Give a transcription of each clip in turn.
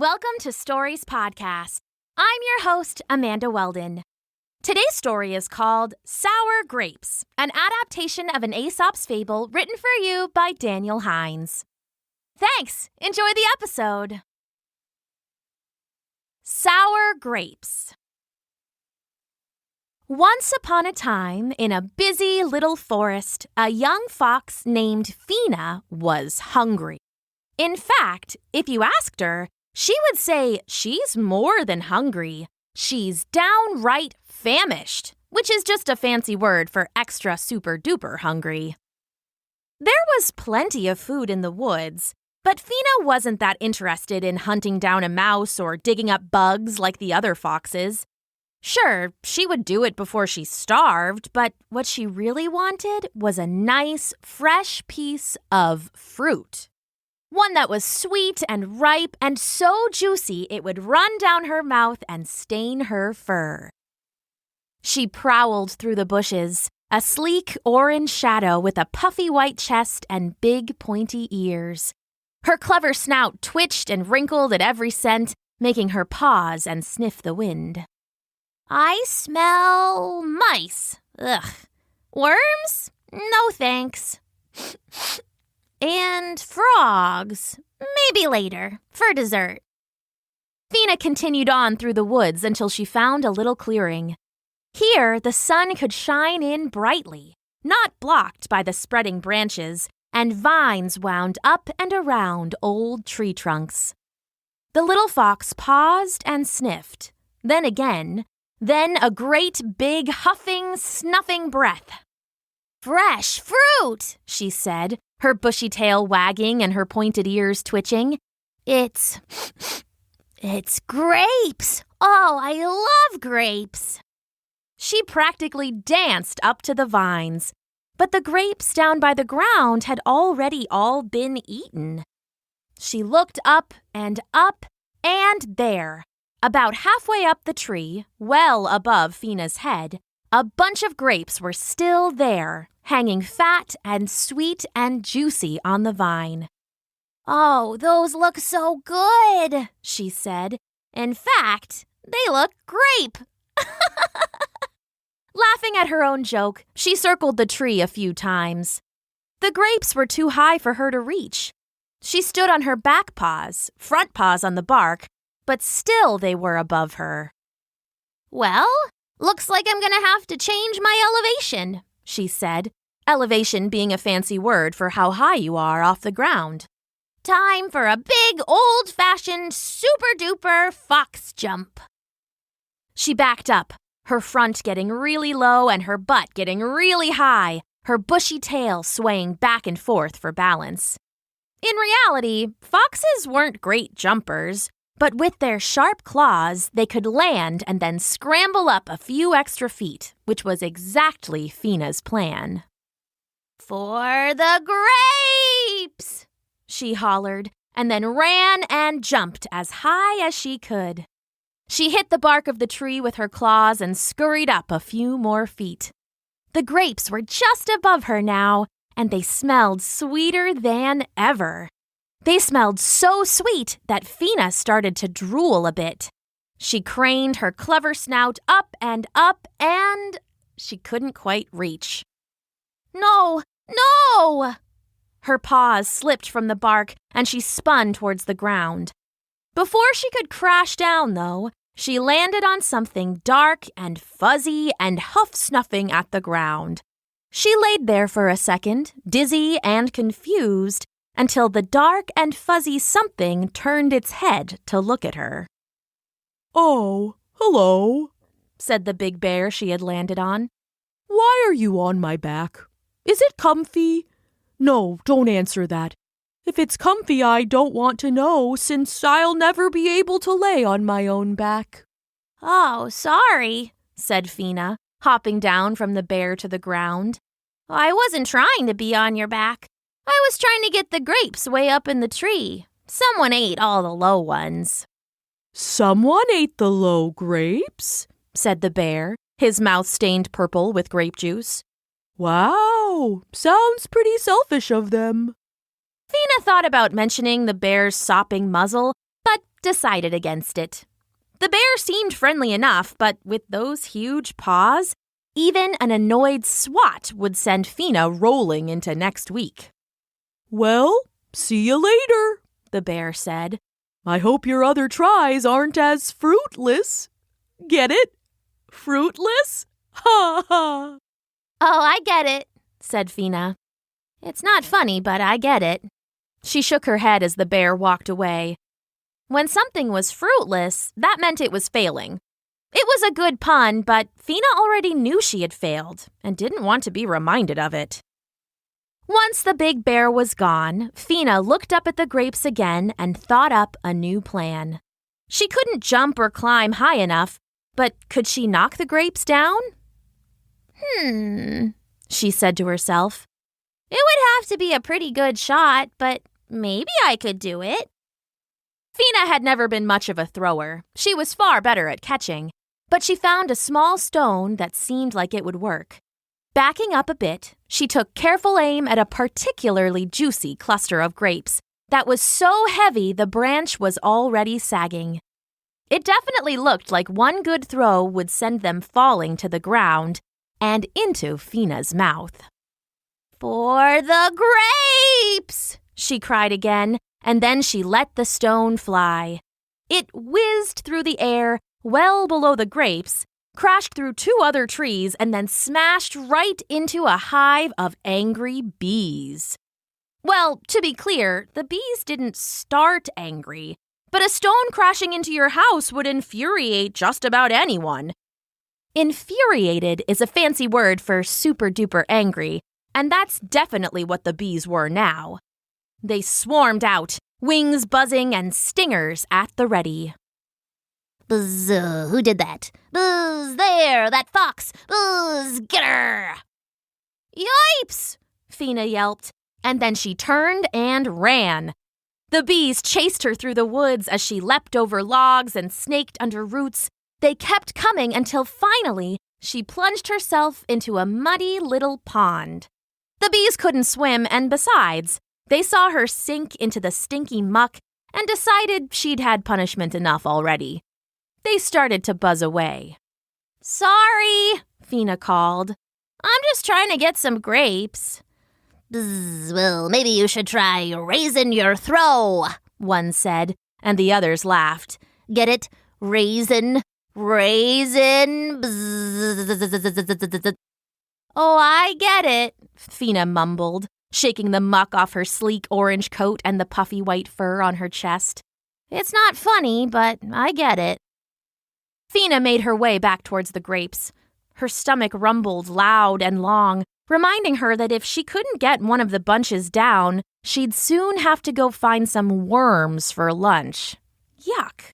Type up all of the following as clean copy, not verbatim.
Welcome to Stories Podcast. I'm your host, Amanda Weldin. Today's story is called Sour Grapes, an adaptation of an Aesop's Fable written for you by Daniel Hinds. Thanks! Enjoy the episode! Sour Grapes. Once upon a time, in a busy little forest, a young fox named Fina was hungry. In fact, if you asked her, she would say she's more than hungry. She's downright famished, which is just a fancy word for extra super duper hungry. There was plenty of food in the woods, but Fina wasn't that interested in hunting down a mouse or digging up bugs like the other foxes. Sure, she would do it before she starved, but what she really wanted was a nice, fresh piece of fruit. One that was sweet and ripe and so juicy it would run down her mouth and stain her fur. She prowled through the bushes, a sleek orange shadow with a puffy white chest and big pointy ears. Her clever snout twitched and wrinkled at every scent, making her pause and sniff the wind. I smell mice. Ugh. Worms? No thanks. And frogs. Maybe later, for dessert. Fina continued on through the woods until she found a little clearing. Here, the sun could shine in brightly, not blocked by the spreading branches, and vines wound up and around old tree trunks. The little fox paused and sniffed, then again, then a great big huffing, snuffing breath. Fresh fruit, she said, her bushy tail wagging and her pointed ears twitching. It's grapes. Oh, I love grapes. She practically danced up to the vines, but the grapes down by the ground had already all been eaten. She looked up, and there, about halfway up the tree, well above Fina's head, a bunch of grapes were still there, hanging fat and sweet and juicy on the vine. Oh, those look so good, she said. In fact, they look grape. Laughing at her own joke, she circled the tree a few times. The grapes were too high for her to reach. She stood on her back paws, front paws on the bark, but still they were above her. Well, looks like I'm gonna have to change my elevation, she said, elevation being a fancy word for how high you are off the ground. Time for a big, old-fashioned, super-duper fox jump. She backed up, her front getting really low and her butt getting really high, her bushy tail swaying back and forth for balance. In reality, foxes weren't great jumpers, but with their sharp claws, they could land and then scramble up a few extra feet, which was exactly Fina's plan. For the grapes! She hollered, and then ran and jumped as high as she could. She hit the bark of the tree with her claws and scurried up a few more feet. The grapes were just above her now, and they smelled sweeter than ever. They smelled so sweet that Fina started to drool a bit. She craned her clever snout up, and she couldn't quite reach. No! Her paws slipped from the bark, and she spun towards the ground. Before she could crash down, though, she landed on something dark and fuzzy and huff-snuffing at the ground. She laid there for a second, dizzy and confused, until the dark and fuzzy something turned its head to look at her. Oh, hello, said the big bear she had landed on. Why are you on my back? Is it comfy? No, don't answer that. If it's comfy, I don't want to know, since I'll never be able to lay on my own back. Oh, sorry, said Fina, hopping down from the bear to the ground. I wasn't trying to be on your back. I was trying to get the grapes way up in the tree. Someone ate all the low ones. Someone ate the low grapes? Said the bear, his mouth stained purple with grape juice. Wow, sounds pretty selfish of them. Fina thought about mentioning the bear's sopping muzzle, but decided against it. The bear seemed friendly enough, but with those huge paws, even an annoyed swat would send Fina rolling into next week. "Well, see you later," the bear said. "I hope your other tries aren't as fruitless. Get it? Fruitless? Ha ha." "Oh, I get it," said Fina. "It's not funny, but I get it." She shook her head as the bear walked away. When something was fruitless, that meant it was failing. It was a good pun, but Fina already knew she had failed and didn't want to be reminded of it. Once the big bear was gone, Fina looked up at the grapes again and thought up a new plan. She couldn't jump or climb high enough, but could she knock the grapes down? She said to herself. "It would have to be a pretty good shot, but maybe I could do it." Fina had never been much of a thrower. She was far better at catching, but she found a small stone that seemed like it would work. Backing up a bit, she took careful aim at a particularly juicy cluster of grapes that was so heavy the branch was already sagging. It definitely looked like one good throw would send them falling to the ground and into Fina's mouth. "For the grapes!" she cried again, and then she let the stone fly. It whizzed through the air, well below the grapes, crashed through 2 other trees, and then smashed right into a hive of angry bees. Well, to be clear, the bees didn't start angry, but a stone crashing into your house would infuriate just about anyone. Infuriated is a fancy word for super-duper angry, and that's definitely what the bees were now. They swarmed out, wings buzzing and stingers at the ready. "Buzz, who did that? Buzz, there, that fox! Buzz, get her!" "Yipes!" Fina yelped, and then she turned and ran. The bees chased her through the woods as she leapt over logs and snaked under roots. They kept coming until finally she plunged herself into a muddy little pond. The bees couldn't swim, and besides, they saw her sink into the stinky muck and decided she'd had punishment enough already. They started to buzz away. "Sorry," Fina called. "I'm just trying to get some grapes." "Bzz, well, maybe you should try raising your throw," one said, and the others laughed. "Get it? Raisin, bzz." "Oh, I get it," Fina mumbled, shaking the muck off her sleek orange coat and the puffy white fur on her chest. "It's not funny, but I get it." Fina made her way back towards the grapes. Her stomach rumbled loud and long, reminding her that if she couldn't get one of the bunches down, she'd soon have to go find some worms for lunch. Yuck.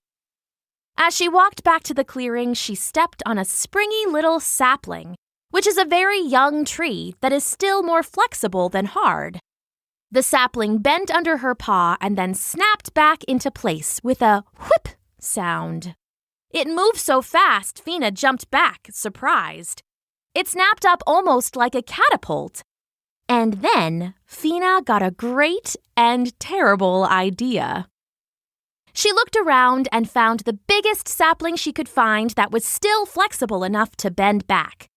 As she walked back to the clearing, she stepped on a springy little sapling, which is a very young tree that is still more flexible than hard. The sapling bent under her paw and then snapped back into place with a whip sound. It moved so fast, Fina jumped back, surprised. It snapped up almost like a catapult. And then Fina got a great and terrible idea. She looked around and found the biggest sapling she could find that was still flexible enough to bend back.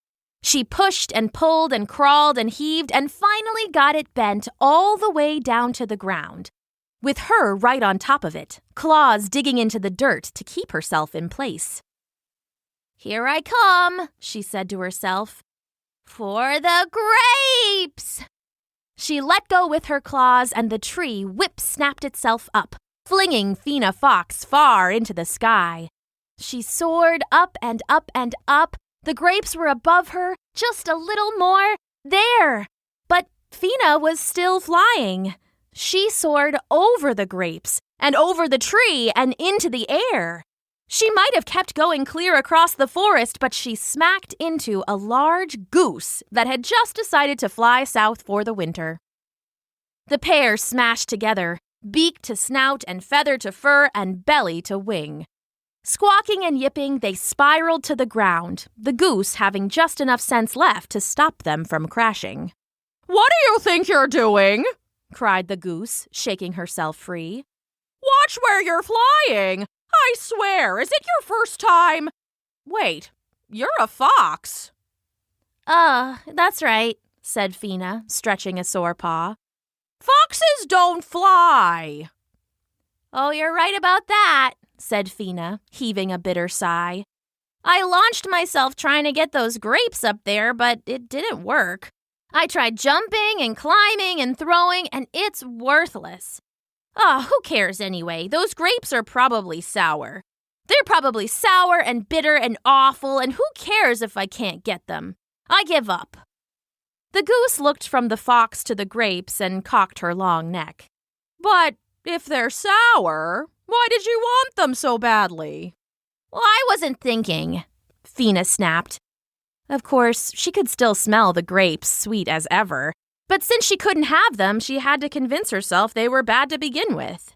She pushed and pulled and crawled and heaved and finally got it bent all the way down to the ground, with her right on top of it, claws digging into the dirt to keep herself in place. "Here I come," she said to herself. "For the grapes!" She let go with her claws and the tree whip-snapped itself up, flinging Fina Fox far into the sky. She soared up and up and up. The grapes were above her, just a little more. There! But Fina was still flying. She soared over the grapes and over the tree and into the air. She might have kept going clear across the forest, but she smacked into a large goose that had just decided to fly south for the winter. The pair smashed together, beak to snout and feather to fur and belly to wing. Squawking and yipping, they spiraled to the ground, the goose having just enough sense left to stop them from crashing. "What do you think you're doing?" cried the goose, shaking herself free. Watch where you're flying! I swear, is it your first time? Wait, you're a fox. That's right, said Fina, stretching a sore paw. Foxes don't fly. Oh, you're right about that, said Fina, heaving a bitter sigh. I launched myself trying to get those grapes up there, but it didn't work. I tried jumping and climbing and throwing, and it's worthless. Who cares anyway? Those grapes are probably sour. They're probably sour and bitter and awful, and who cares if I can't get them? I give up. The goose looked from the fox to the grapes and cocked her long neck. But if they're sour, why did you want them so badly? Well, I wasn't thinking, Fina snapped. Of course, she could still smell the grapes, sweet as ever, but since she couldn't have them, she had to convince herself they were bad to begin with.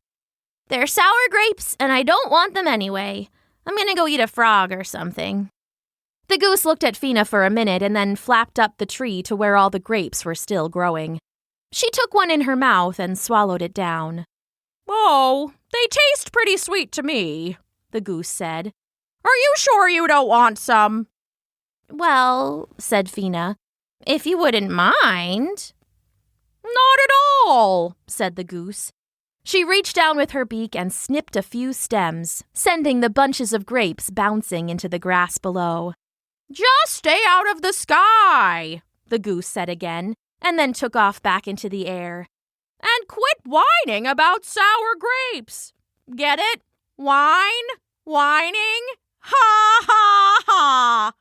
They're sour grapes, and I don't want them anyway. I'm gonna go eat a frog or something. The goose looked at Fina for a minute and then flapped up the tree to where all the grapes were still growing. She took one in her mouth and swallowed it down. Oh, they taste pretty sweet to me, the goose said. Are you sure you don't want some? Well, said Fina, if you wouldn't mind. Not at all, said the goose. She reached down with her beak and snipped a few stems, sending the bunches of grapes bouncing into the grass below. Just stay out of the sky, the goose said again, and then took off back into the air. And quit whining about sour grapes. Get it? Whine? Whining? Ha ha ha!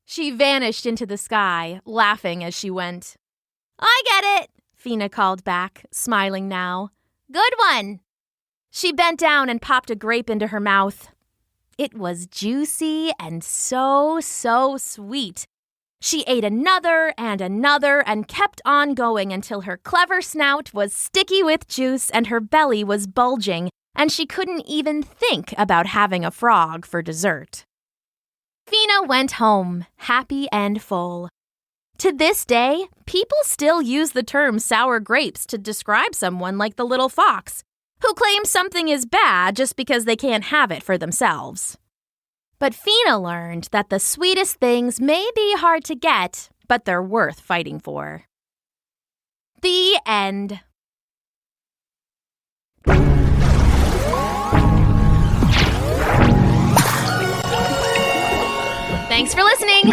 She vanished into the sky, laughing as she went. I get it, Fina called back, smiling now. Good one. She bent down and popped a grape into her mouth. It was juicy and so sweet. She ate another and kept on going until her clever snout was sticky with juice and her belly was bulging, and she couldn't even think about having a frog for dessert. Fina went home, happy and full. To this day, people still use the term sour grapes to describe someone like the little fox, who claims something is bad just because they can't have it for themselves. But Fina learned that the sweetest things may be hard to get, but they're worth fighting for. The end. Thanks for listening.